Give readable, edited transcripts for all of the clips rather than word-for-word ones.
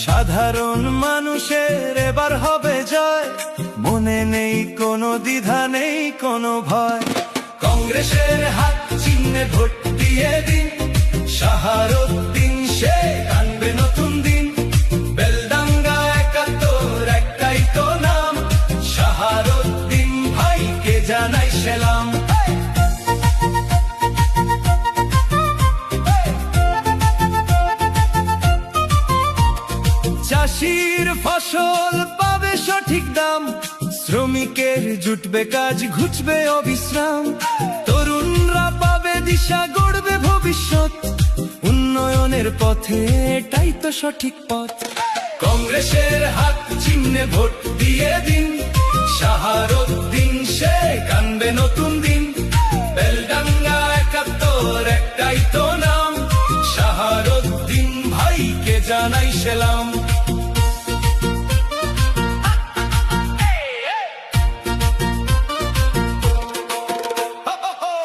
সাধারণ মানুষের এবার হবে জয়, মনে নেই কোনো দ্বিধা, নেই কোনো ভয়। কংগ্রেসের হাত চিহ্নে ভোট দিয়ে দিন, শাহারুদ্দিন শেখ আনবে নতুন দিন। বেলডাঙ্গা ৭১ একটাই তো নাম, শাহারুদ্দিন ভাইকে জানাই সেলাম। চাষির ফসল পাবে সঠিক দাম, শ্রমিকের জুটবে কাজ, ঘুচবে অবিশ্রাম। তরুণরা পাবে দিশা, গড়বে ভবিষ্যৎ, উন্নয়নের পথে এটাই তো সঠিক পথ। কংগ্রেসের হাত চিহ্নে ভোট দিয়ে দিন, শাহারুদ্দিন শেখ আনবে নতুন দিন। বেলডাঙ্গা ৭১ একটাই তো নাম, শাহারুদ্দিন ভাইকে জানাই সেলাম।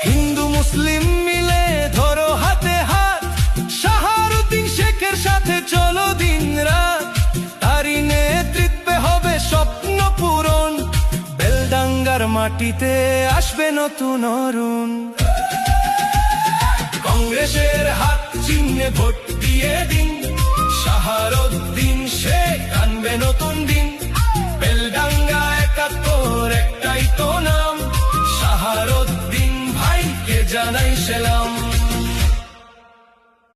হিন্দু মুসলিম মিলে ধরো হাতে হাত, শাহারুদ্দিন শেখের সাথে চলো দিন রাত। তারই নেতৃত্বে হবে স্বপ্ন পূরণ, বেলডাঙ্গার মাটিতে আসবে নতুন অরুণ। কংগ্রেসের হাত চিহ্নে ভোট দিয়ে দিন, শাহারুদ্দিন শেখ আনবে নতুন দিন। বেলডাঙ্গা ৭১ একটাই তো নাম, শাহারুদ্দিন ভাইকে জানাই সেলাম।